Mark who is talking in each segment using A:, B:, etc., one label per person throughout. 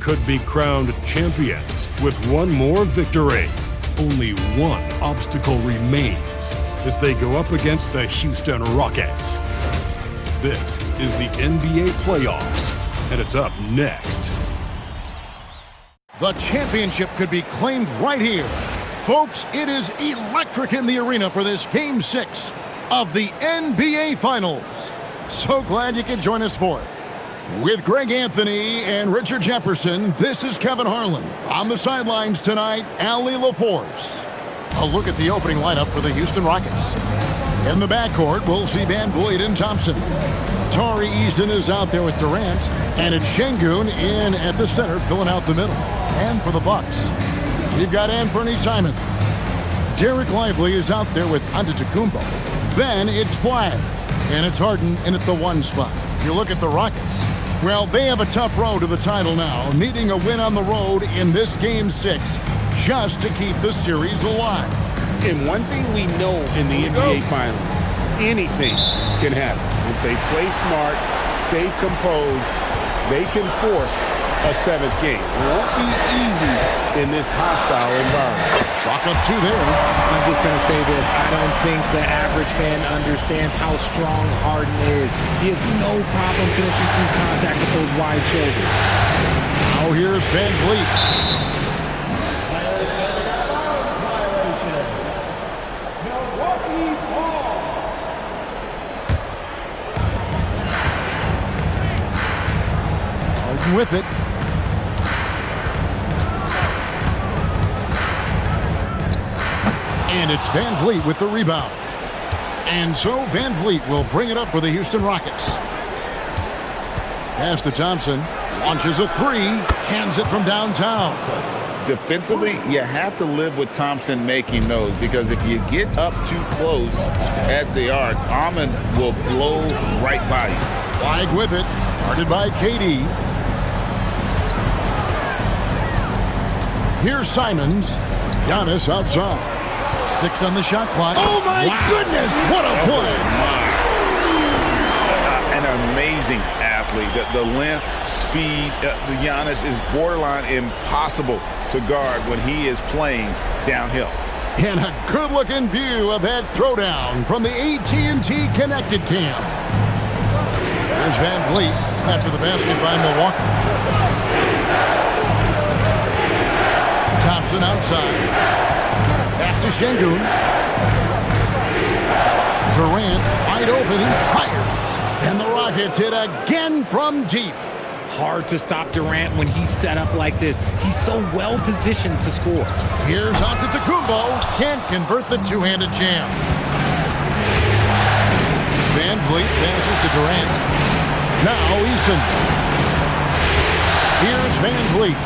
A: could be crowned champions with one more victory. Only one obstacle remains as they go up against the Houston Rockets. This is the NBA playoffs, and it's up next.
B: The championship could be claimed right here. Folks, it is electric in the arena for this Game 6 of the NBA Finals. So glad you could join us for it. With Greg Anthony and Richard Jefferson, this is Kevin Harlan. On the sidelines tonight, Allie LaForce. A look at the opening lineup for the Houston Rockets. In the backcourt, we'll see Van Vleet and Thompson. Tari Eason is out there with Durant, and it's Şengün in at the center, filling out the middle. And for the Bucks, we've got Anthony Simons. Derek Lively is out there with Antetokounmpo. Then it's Flag, and it's Harden in at the 1 spot. You look at the Rockets. Well, they have a tough road to the title now, needing a win on the road in this Game 6 just to keep the series alive.
C: And one thing we know in the NBA Finals, anything can happen. If they play smart, stay composed, they can force a 7th game. It won't be easy in this hostile environment.
B: Chalk up 2 there.
D: I'm just going to say this. I don't think the average fan understands how strong Harden is. He has no problem finishing through contact with those wide shoulders.
B: Now here's Van Vleet. Harden with it. And it's Van Vleet with the rebound. And so Van Vleet will bring it up for the Houston Rockets. Pass to Thompson. Launches a 3. Cans it from downtown.
C: Defensively, you have to live with Thompson making those, because if you get up too close at the arc, Ahmed will blow right by you.
B: Flag with it. Guarded by KD. Here's Simons. Giannis outside. 6 on the shot clock. Oh, my goodness. What a play.
C: An amazing athlete. The length, speed, the Giannis is borderline impossible to guard when he is playing downhill.
B: And a good-looking view of that throwdown from the AT&T Connected Cam. There's Van Vleet after the basket by Milwaukee. Thompson outside. Pass to Şengün. Durant wide open and fires. And the Rockets hit again from deep.
D: Hard to stop Durant when he's set up like this. He's so well positioned to score.
B: Here's Antetokounmpo. Can't convert the two-handed jam. Van Vleet passes to Durant. Now Eason. Here's Van Vleet.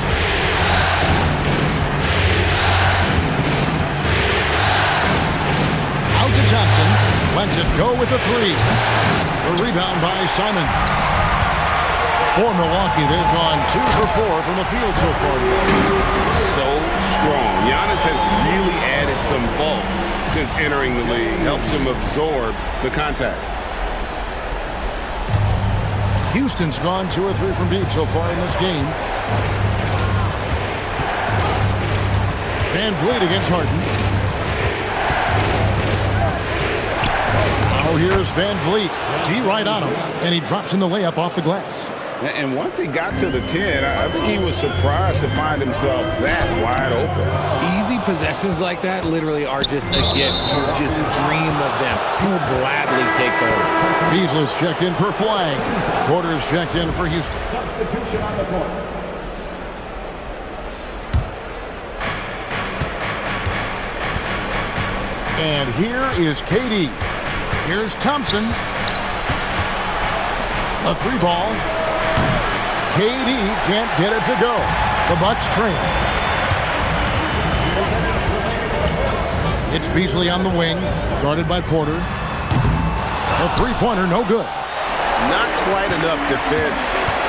B: To Johnson, lets it go with a 3. The rebound by Simon. For Milwaukee, they've gone 2 for 4 from the field so far.
C: So strong. Giannis has really added some bulk since entering the league. Helps him absorb the contact.
B: Houston's gone 2 or 3 from deep so far in this game. Van Vleet against Harden. Here's Van Vleet. D right on him, and he drops in the layup off the glass.
C: And once he got to the 10, I think he was surprised to find himself that wide open.
D: Easy possessions like that literally are just a gift. You just dream of them. He'll gladly take those.
B: Beasley's checked in for Flag. Porter's checked in for Houston. Substitution on the court. And here is KD. Here's Thompson. A 3 ball. KD can't get it to go. The Bucks trail. It's Beasley on the wing, guarded by Porter. A 3-pointer, no good.
E: Not quite enough defense.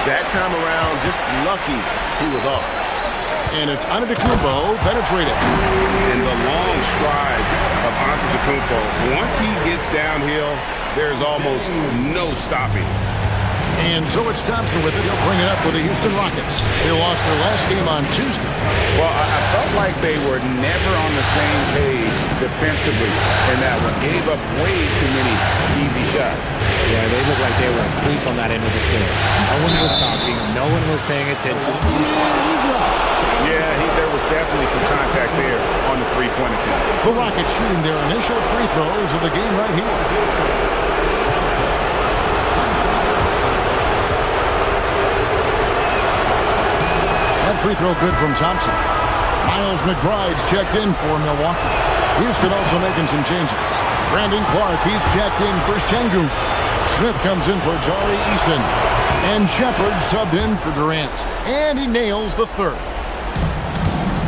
E: That time around, just lucky he was off.
B: And it's Antetokounmpo penetrated.
C: And the long strides of Antetokounmpo. Once he gets downhill, there's almost no stopping.
B: And so it's Thompson with it. He'll bring it up with the Houston Rockets. They lost their last game on Tuesday.
C: Well, I felt like they were never on the same page defensively in that one. Gave up way too many easy shots.
D: Yeah, they looked like they were asleep on that end of the floor. No one was talking. No one was paying attention. It was rough.
C: Yeah, there was definitely some contact there on the three-point attempt.
B: The Rockets shooting their initial free throws of the game right here. That free throw good from Thompson. Miles McBride's checked in for Milwaukee. Houston also making some changes. Brandon Clark, he's checked in for Şengün. Smith comes in for Tari Eason. And Shepard subbed in for Durant. And he nails the third.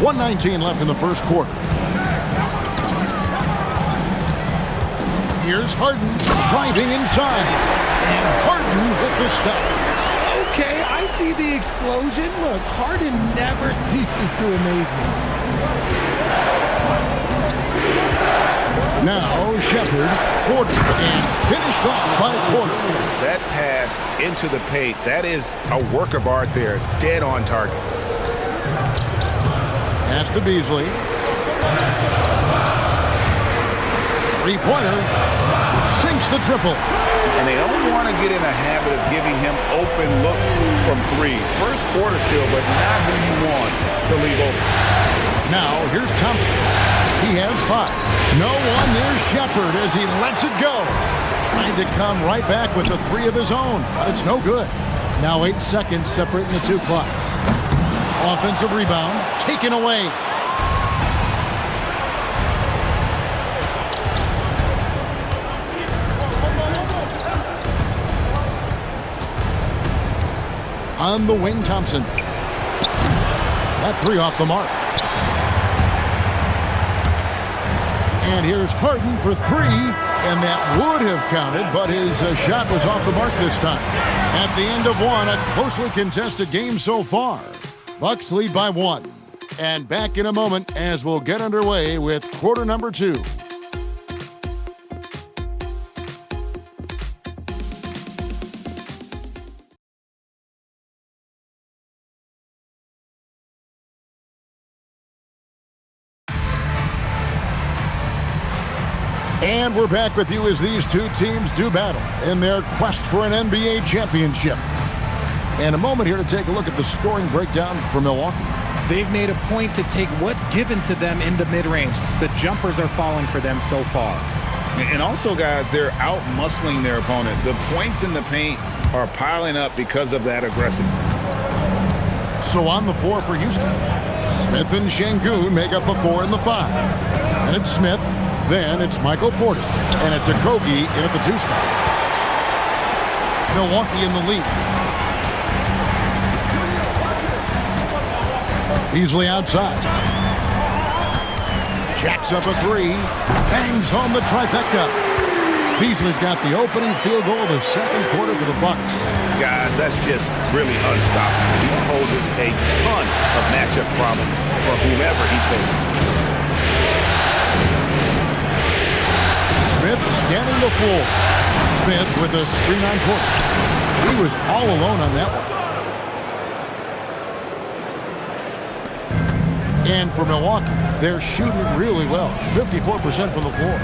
B: 1:19 left in the first quarter. Here's Harden driving inside. And Harden with the stuff.
D: Okay, I see the explosion. Look, Harden never ceases to amaze me.
B: Now Shepard, Porter, and finished off by Porter.
C: That pass into the paint, that is a work of art there. Dead on target.
B: Pass to Beasley. Three-pointer. Sinks the triple.
C: And they don't want to get in a habit of giving him open looks from three. First quarter still, but not who you want to leave open.
B: Now here's Thompson. He has 5. No one near Shepard as he lets it go. Trying to come right back with the 3 of his own, but it's no good. Now 8 seconds separating the 2 clocks. Offensive rebound taken away. On the wing, Thompson. That 3 off the mark. And here's Harden for 3, and that would have counted, but his shot was off the mark this time. At the end of 1, a closely contested game so far. Bucks lead by 1. And back in a moment as we'll get underway with quarter number 2. And we're back with you as these two teams do battle in their quest for an NBA championship. And a moment here to take a look at the scoring breakdown for Milwaukee.
D: They've made a point to take what's given to them in the mid-range. The jumpers are falling for them so far.
C: And also, guys, they're out-muscling their opponent. The points in the paint are piling up because of that aggressiveness.
B: So on the floor for Houston, Smith and Şengün make up the 4 and the 5. And it's Smith. Then it's Michael Porter, and it's Okogie in at the 2 spot. Milwaukee in the lead. Beasley outside. Jacks up a 3. Bangs home the trifecta. Beasley's got the opening field goal of the second quarter for the Bucks.
C: Guys, that's just really unstoppable. He poses a ton of matchup problems for whomever he's facing.
B: Smith scanning the floor. Smith with a screen on Porter. He was all alone on that one. And for Milwaukee, they're shooting it really well. 54% from the floor.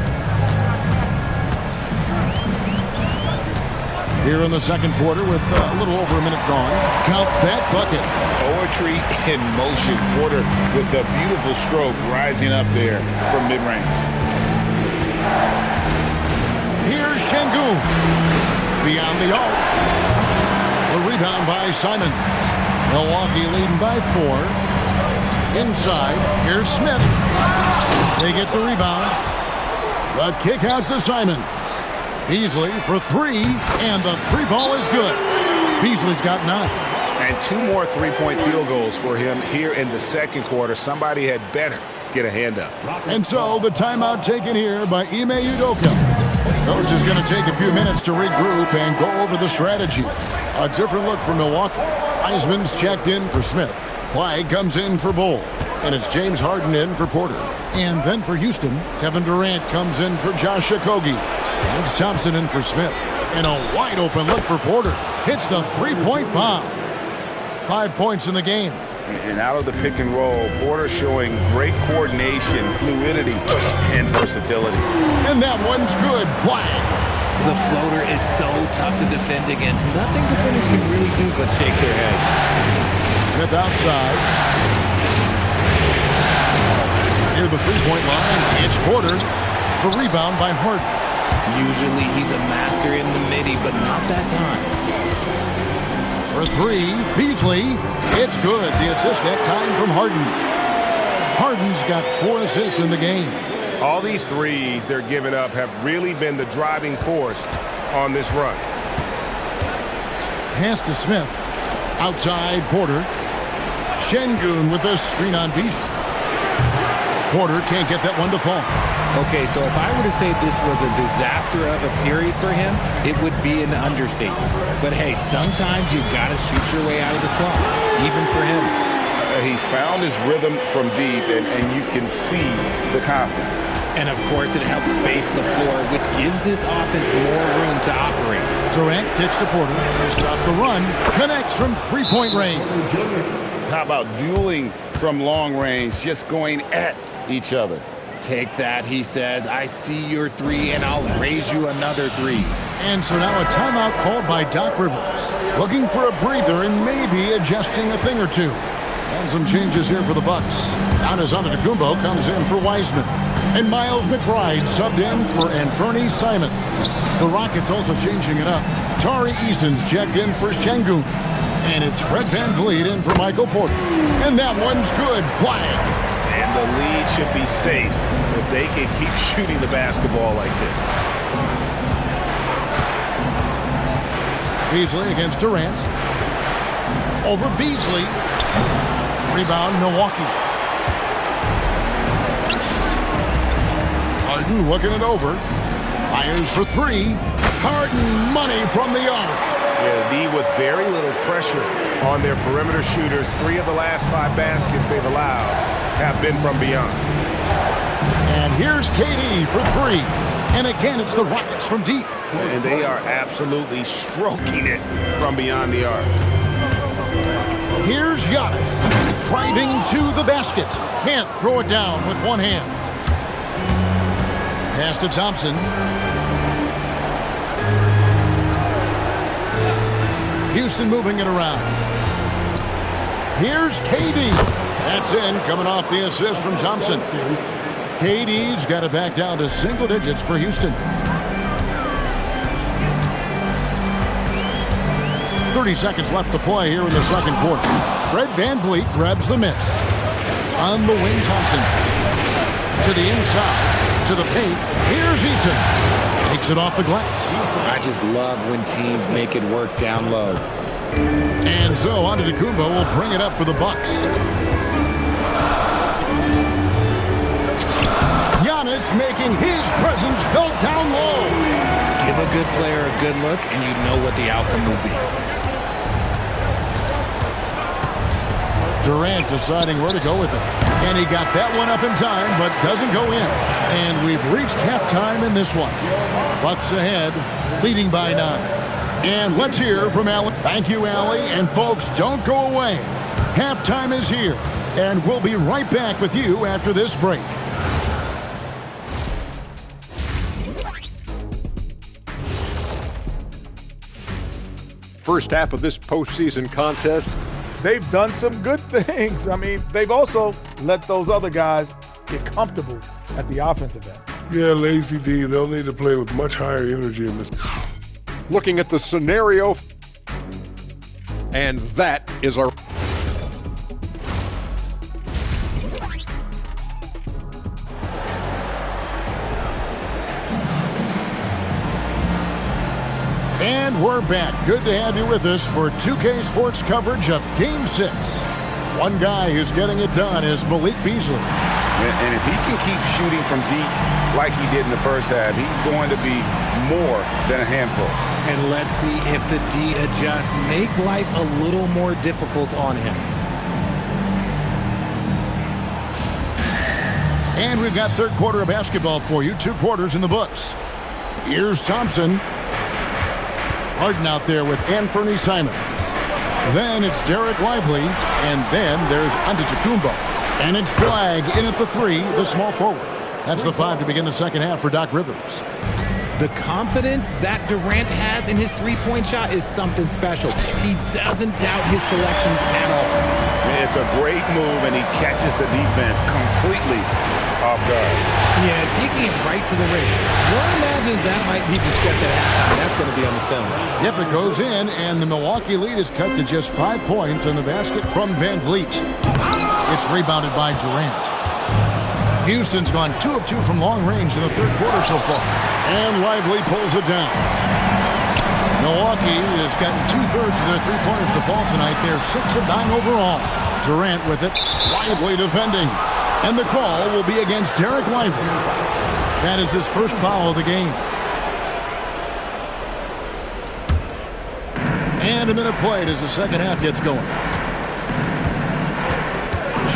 B: Here in the second quarter with a little over a minute gone. Count that bucket.
C: Poetry in motion. Porter with a beautiful stroke rising up there from mid-range.
B: Here's Şengün. Beyond the arc. A rebound by Simons. Milwaukee leading by 4. Inside. Here's Smith. They get the rebound. The kick out to Simons. Beasley for 3. And the 3 ball is good. Beasley's got 9.
C: And 2 more three-point field goals for him here in the second quarter. Somebody had better get a hand up.
B: And so the timeout taken here by Ime Udoka. Coach is going to take a few minutes to regroup and go over the strategy. A different look for Milwaukee. Wiseman's checked in for Smith. Clyde comes in for Bull. And it's James Harden in for Porter. And then for Houston, Kevin Durant comes in for Josh Okogie. And it's Thompson in for Smith. And a wide open look for Porter. Hits the three-point bomb. 5 points in the game.
C: And out of the pick and roll, Porter showing great coordination, fluidity, and versatility.
B: And that one's good. Flag.
D: The floater is so tough to defend against. Nothing defenders can really do but shake their head.
B: Smith outside. Near the three-point line, it's Porter. The rebound by Harden.
D: Usually he's a master in the midi, but not that time.
B: For three, Beasley. It's good. The assist that time from Harden. Harden's got 4 assists in the game.
C: All these threes they're giving up have really been the driving force on this run.
B: Pass to Smith. Outside, Porter. Şengün with a screen on Beasley. Porter can't get that one to fall.
D: Okay, so if I were to say this was a disaster of a period for him, it would be an understatement. But hey, sometimes you've got to shoot your way out of the slump, even for him.
C: He's found his rhythm from deep, and you can see the confidence.
D: And of course, it helps space the floor, which gives this offense more room to operate.
B: Durant kicks to Porter. Stop the run. Connects from three-point range.
C: How about dueling from long range, just going at each other?
D: Take that, he says. I see your three, and I'll raise you another three.
B: And so now a timeout called by Doc Rivers. Looking for a breather and maybe adjusting a thing or two. And some changes here for the Bucks. Giannis Antetokounmpo comes in for Wiseman. And Miles McBride subbed in for Anthony Simon. The Rockets also changing it up. Tari Eason's checked in for Şengün. And it's Fred VanVleet in for Michael Porter. And that one's good. Flag.
C: And the lead should be safe if they can keep shooting the basketball like this.
B: Beasley against Durant. Over Beasley. Rebound, Milwaukee. Harden looking it over. Fires for three. Harden money from the arc.
C: Yeah, D with very little pressure on their perimeter shooters. 3 of the last 5 baskets they've allowed have been from beyond.
B: And here's KD for 3. And again, it's the Rockets from deep.
C: And they are absolutely stroking it from beyond the arc.
B: Here's Giannis, driving to the basket. Can't throw it down with one hand. Pass to Thompson. Houston moving it around. Here's KD. That's in, coming off the assist from Thompson. KD's got it back down to single digits for Houston. 30 seconds left to play here in the second quarter. Fred VanVleet grabs the miss. On the wing, Thompson. To the inside, to the paint. Here's Eason. Takes it off the glass.
D: I just love when teams make it work down low.
B: And so Antetokounmpo will bring it up for the Bucks. Giannis making his presence felt down low.
D: Give a good player a good look, and you know what the outcome will be.
B: Durant deciding where to go with it. And he got that one up in time, but doesn't go in. And we've reached halftime in this one. Bucks ahead, leading by 9. And let's hear from Allie. Thank you, Allie. And folks, don't go away. Halftime is here. And we'll be right back with you after this break.
F: First half of this postseason contest,
G: they've done some good things. I mean, they've also let those other guys get comfortable at the offensive end.
H: Yeah, Lazy D, they'll need to play with much higher energy in this.
F: looking at the scenario, and that is our...
B: And we're back. Good to have you with us for 2K Sports coverage of Game 6. One guy who's getting it done is Malik Beasley.
C: And if he can keep shooting from deep like he did in the first half, he's going to be more than a handful.
D: And let's see if the D adjusts, make life a little more difficult on him.
B: And we've got third quarter of basketball for you. 2 quarters in the books. Here's Thompson. Harden out there with Anthony Simons. Then it's Derek Lively, and then there's Antetokounmpo. And it's Flag in at the 3, the small forward. That's the 5 to begin the second half for Doc Rivers.
D: The confidence that Durant has in his three-point shot is something special. He doesn't doubt his selections at all.
C: It's a great move, and he catches the defense completely off guard.
D: Yeah, taking it right to the ring. One imagines that might be discussed at halftime. That's going to be on the film.
B: Yep, it goes in, and the Milwaukee lead is cut to just 5 points in the basket from Van Vliet. It's rebounded by Durant. Houston's gone 2 of 2 from long range in the third quarter so far. And Lively pulls it down. Milwaukee has gotten 2/3 of their three-pointers to fall tonight. They're 6 of 9 overall. Durant with it. Lively defending. And the call will be against Derek Lively. That is his first foul of the game. And a minute played as the second half gets going.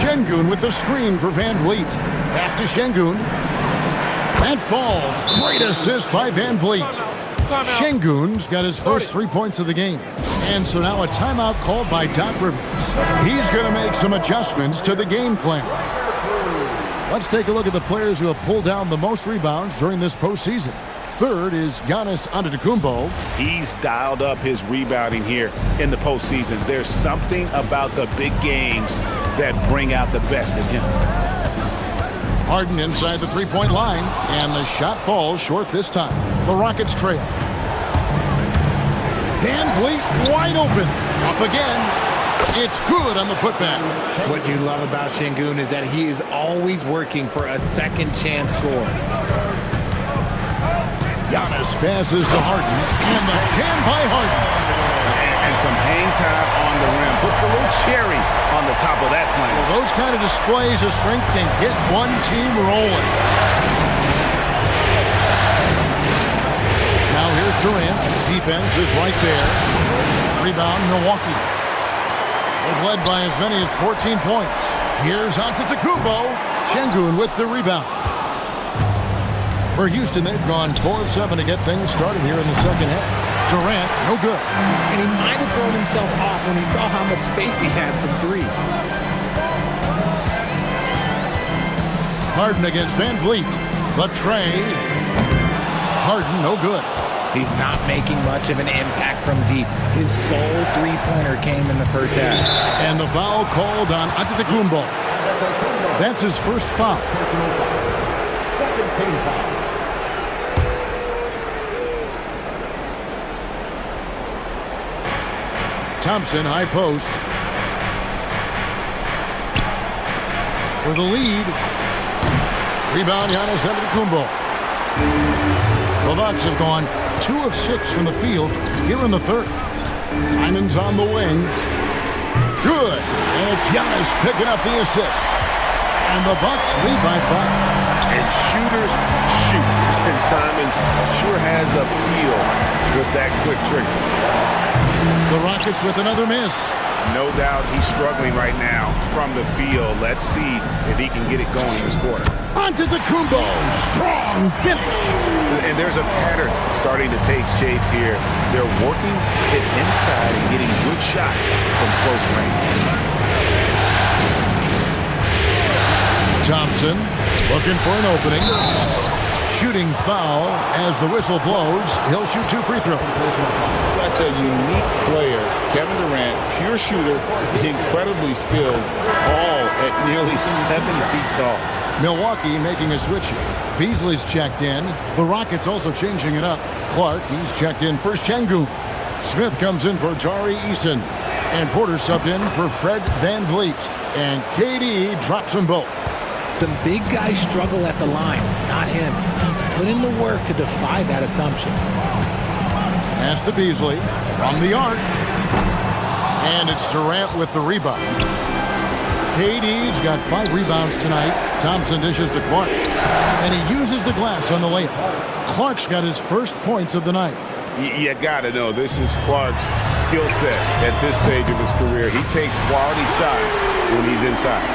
B: Şengün with the screen for Van Vliet. Pass to Şengün. That falls. Great assist by Van Vliet. Şengün's got his first 3 points of the game. And so now a timeout called by Doc Rivers. He's going to make some adjustments to the game plan. Let's take a look at the players who have pulled down the most rebounds during this postseason. Third is Giannis Antetokounmpo.
C: He's dialed up his rebounding here in the postseason. There's something about the big games that bring out the best in him.
B: Harden inside the three-point line, and the shot falls short this time. The Rockets trail. Van Vliet wide open. Up again. It's good on the putback.
D: What you love about Şengün is that he is always working for a second chance score.
B: Giannis passes to Harden, and the jam by Harden.
C: And some hang time on the rim. Puts a little cherry on the top of that slam.
B: Well, those kind of displays of strength can get one team rolling. Now here's Durant. Defense is right there. Rebound, Milwaukee. They've led by as many as 14 points. Here's Antetokounmpo. Şengün with the rebound. For Houston, they've gone 4 of 7 to get things started here in the second half. Durant, no good.
D: And he might have thrown himself off when he saw how much space he had from 3.
B: Harden against Van Vliet. The tray. Harden, no good.
D: He's not making much of an impact from deep. His sole three-pointer came in the first half.
B: And the foul called on Antetokounmpo. That's his first foul.
G: Second team foul.
B: Thompson, high post. For the lead. Rebound, Giannis Antetokounmpo. The Bucks have gone 2 of 6 from the field here in the third. Simons on the wing. Good. And it's Giannis picking up the assist. And the Bucks lead by 5.
C: And shooters shoot. And Simons sure has a feel with that quick trigger.
B: The Rockets with another miss.
C: No doubt he's struggling right now from the field. Let's see if he can get it going this quarter.
B: Antetokounmpo, strong finish.
C: And there's a pattern starting to take shape here. They're working it inside and getting good shots from close range.
B: Thompson looking for an opening. Shooting foul as the whistle blows. He'll shoot 2 free throws.
C: Such a unique player. Kevin Durant, pure shooter, incredibly skilled, all at nearly 7 feet tall.
B: Milwaukee making a switch here. Beasley's checked in. The Rockets also changing it up. Clark, he's checked in for Şengün. Smith comes in for Tari Eason. And Porter subbed in for Fred Van Vliet. And KD drops them both.
D: Some big guys struggle at the line, not him. He's put in the work to defy that assumption.
B: Pass to Beasley from the arc. And it's Durant with the rebound. KD's got 5 rebounds tonight. Thompson dishes to Clark. And he uses the glass on the layup. Clark's got his first points of the night.
C: You gotta know, this is Clark's skill set at this stage of his career. He takes quality shots when he's inside.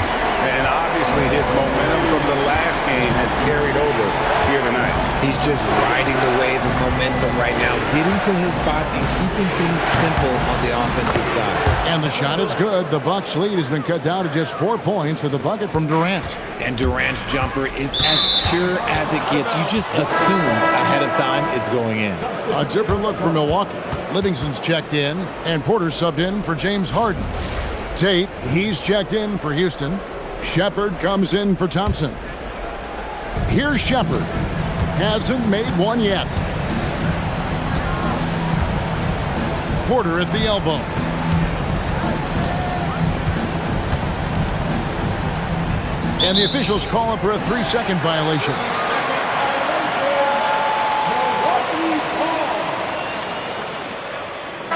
C: And obviously his momentum from the last game has carried over here tonight.
D: He's just riding the wave of momentum right now, getting to his spots and keeping things simple on the offensive side.
B: And the shot is good. The Bucks lead has been cut down to just 4 points with a bucket from Durant.
D: And Durant's jumper is as pure as it gets. You just assume ahead of time it's going in.
B: A different look for Milwaukee. Livingston's checked in, and Porter subbed in for James Harden. Tate, he's checked in for Houston. Shepard comes in for Thompson. Here's Shepard. Hasn't made one yet. Porter at the elbow. And the officials call him for a 3-second violation.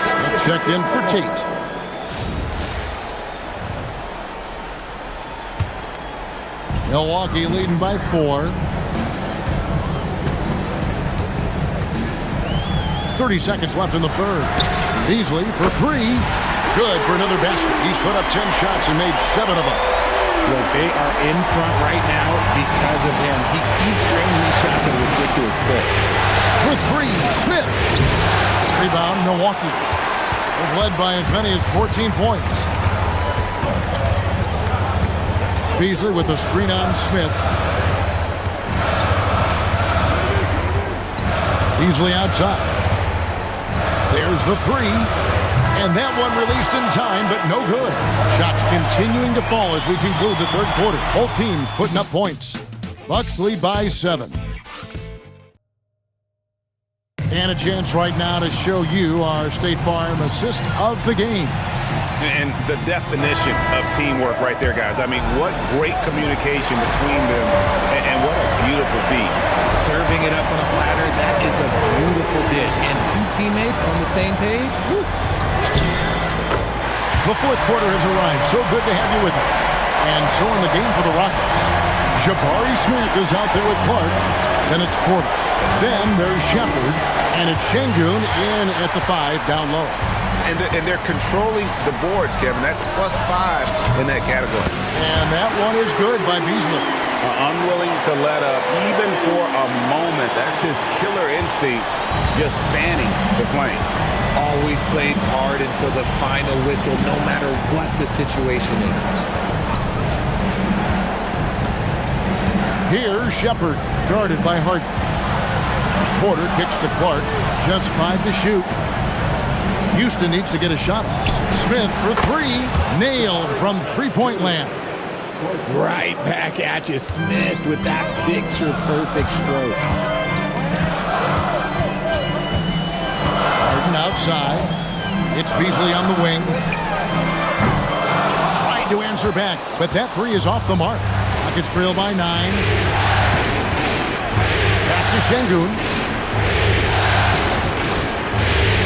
B: Smith checked in for Tate. Milwaukee leading by 4. 30 seconds left in the third. Beasley for 3. Good for another basket. He's put up 10 shots and made 7 of them.
D: Look, they are in front right now because of him. He keeps draining these shots at a ridiculous clip.
B: For 3, Smith. Rebound, Milwaukee. They've led by as many as 14 points. Beasley with a screen on Smith. Beasley outside. There's the 3. And that one released in time, but no good. Shots continuing to fall as we conclude the third quarter. Both teams putting up points. Bucks lead by 7. And a chance right now to show you our State Farm assist of the game.
C: And the definition of teamwork right there, guys. I mean, what great communication between them, and what a beautiful feat.
D: Serving it up on a platter, that is a beautiful dish. And 2 teammates on the same page. Woo.
B: The fourth quarter has arrived. So good to have you with us. And so in the game for the Rockets, Jabari Smith is out there with Clark. Then it's Porter. Then there's Shepard. And it's Şengün in at the 5 down low.
C: And they're controlling the boards, Kevin. That's +5 in that category.
B: And that one is good by Beasley.
C: Unwilling to let up, even for a moment. That's his killer instinct, just fanning the flame.
D: Always plays hard until the final whistle, no matter what the situation is.
B: Here's Shepard, guarded by Harden. Porter kicks to Clark, just 5 to shoot. Houston needs to get a shot off. Smith for 3, nailed from three-point land.
D: Right back at you, Smith, with that picture-perfect stroke.
B: Harden outside. It's Beasley on the wing. Tried to answer back, but that 3 is off the mark. Rockets trail by 9. Pass to Şengün.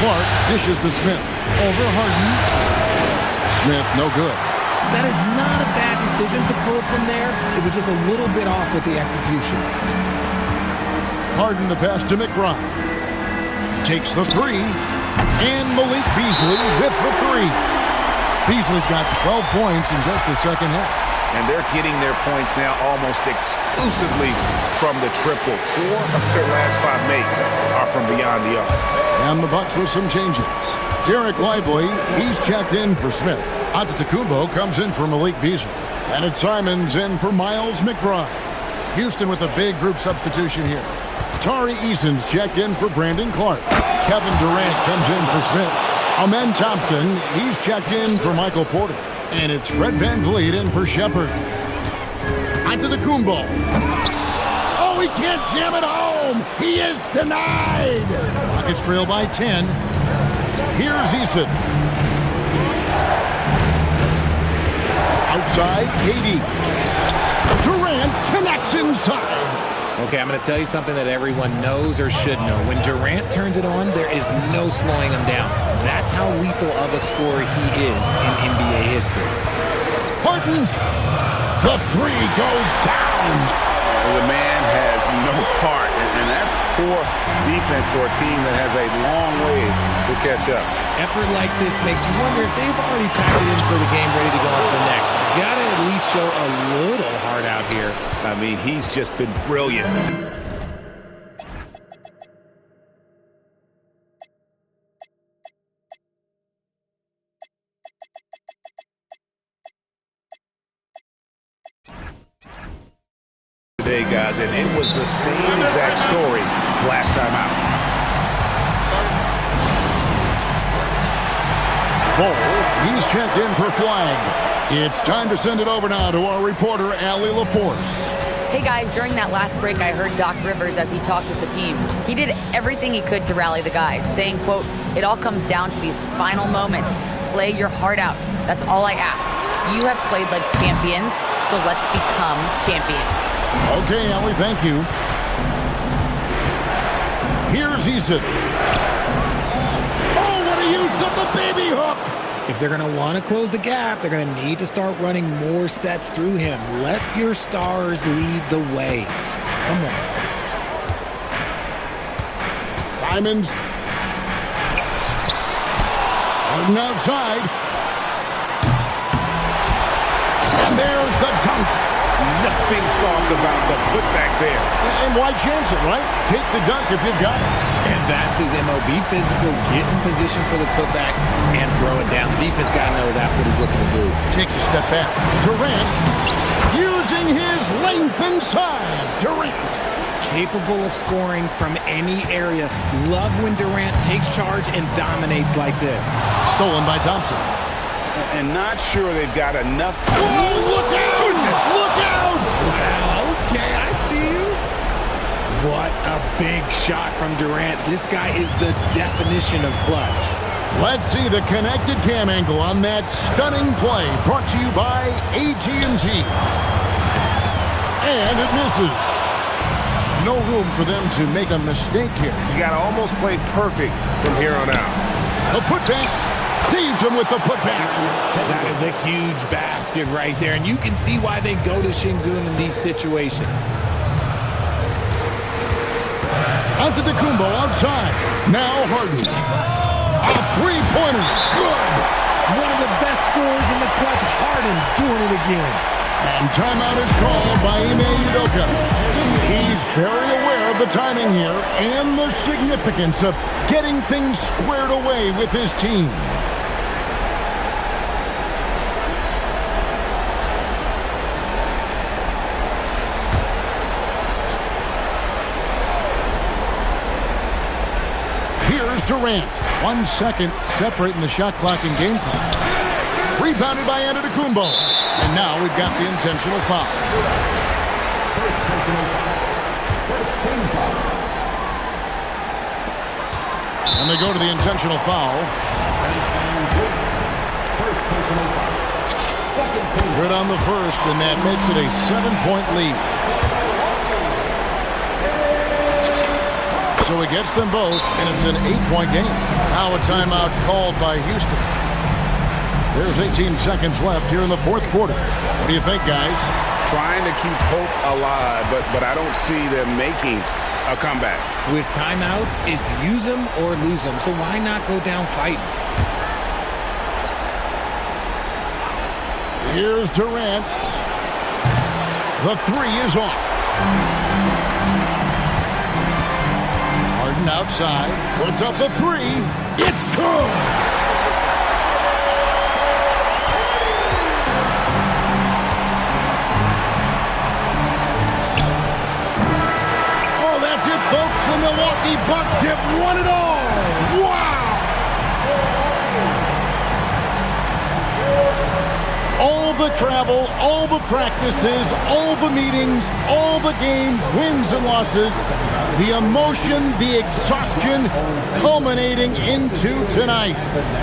B: Clark dishes to Smith. Over Harden. Smith, no good.
D: That is not a bad decision to pull from there. It was just a little bit off with the execution.
B: Harden the pass to McBride. Takes the 3. And Malik Beasley with the 3. Beasley's got 12 points in just the second half.
C: And they're getting their points now almost exclusively from the triple. 4 of their last 5 makes are from beyond the arc.
B: And the Bucks with some changes. Derek Lively, he's checked in for Smith. Antetokounmpo comes in for Malik Beasley. And it's Simons in for Miles McBride. Houston with a big group substitution here. Tari Eason's checked in for Brandon Clark. Kevin Durant comes in for Smith. Amen Thompson, he's checked in for Michael Porter. And it's Fred VanVleet in for Shepard. Antetokounmpo. Oh, he can't jam it home. He is denied. Rockets trail by 10. Here's Eason. Outside, KD. Durant connects inside.
D: Okay, I'm going to tell you something that everyone knows or should know. When Durant turns it on, there is no slowing him down. That's how lethal of a scorer he is in NBA history.
B: Harden, the 3 goes down.
C: The man has no heart, and that's poor defense for a team that has a long way to catch up.
D: Effort like this makes you wonder if they've already packed it in for the game, ready to go on to the next. Gotta at least show a little heart out here.
C: I mean, he's just been brilliant. Today, guys, and it was the same exact story last time out.
B: Ball, he's checked in for flag. It's time to send it over now to our reporter, Allie LaForce.
I: Hey guys, during that last break, I heard Doc Rivers as he talked with the team. He did everything he could to rally the guys, saying, quote, "It all comes down to these final moments. Play your heart out. That's all I ask. You have played like champions, so let's become champions."
B: Okay, Allie, thank you. Here's Eason. Oh, what a use of the baby hook!
D: If they're going to want to close the gap, they're going to need to start running more sets through him. Let your stars lead the way. Come on.
B: Simons. Harden outside. And there's the dunk.
C: Nothing soft about the putback there.
B: And why chance it, right? Take the dunk if you've got it.
D: And that's his MO. Be physical, get in position for the putback, and throw it down. The defense got to know that's what he's looking to do.
B: Takes a step back. Durant using his length inside. Durant.
D: Capable of scoring from any area. Love when Durant takes charge and dominates like this.
B: Stolen by Thompson.
C: And not sure they've got enough time.
B: Oh, look out! Goodness. Look out!
D: Wow, okay, I see you. What a big shot from Durant. This guy is the definition of clutch.
B: Let's see the connected cam angle on that stunning play. Brought to you by AT&T. And it misses. No room for them to make a mistake here.
E: You got to almost play perfect from here on out.
B: The putback saves him with the putback.
D: That is a huge basket right there, and you can see why they go to Şengün in these situations.
B: Antetokounmpo outside. Now Harden. A three-pointer. Good.
D: One of the best scorers in the clutch. Harden doing it again.
B: And timeout is called by Ime Udoka. He's very aware of the timing here and the significance of getting things squared away with his team. Here's Durant. 1 second separating the shot clock and game clock. Rebounded by Antetokounmpo. And now we've got the intentional foul. And they go to the intentional foul. Good on the first, and that makes it a 7-point lead. So he gets them both, and it's an 8-point game. Now a timeout called by Houston. There's 18 seconds left here in the fourth quarter. What do you think, guys?
C: Trying to keep hope alive, but I don't see them making a comeback.
D: With timeouts, it's use them or lose them. So why not go down fighting?
B: Here's Durant. The three is off. Harden outside. Puts up the three. It's good. Folks, the Milwaukee Bucks have won it all! Wow! All the travel, all the practices, all the meetings, all the games, wins and losses, the emotion, the exhaustion, culminating into tonight.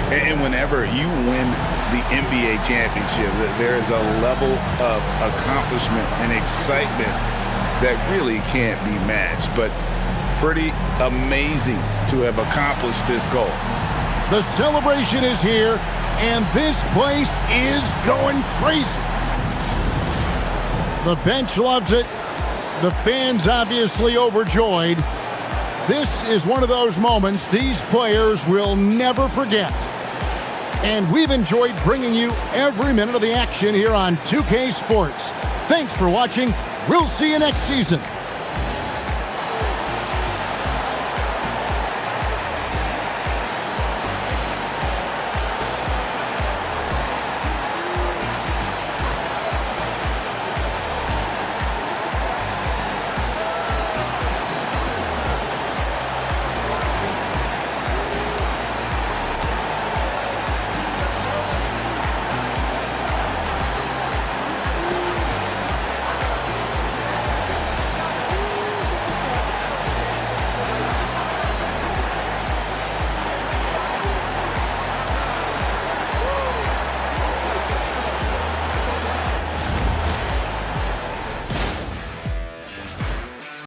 C: And whenever you win the NBA championship, there is a level of accomplishment and excitement that really can't be matched. But pretty amazing to have accomplished this goal.
B: The celebration is here, and this place is going crazy. The bench loves it. The fans obviously overjoyed. This is one of those moments these players will never forget. and we've enjoyed bringing you every minute of the action here on 2K Sports. Thanks for watching. We'll see you next season.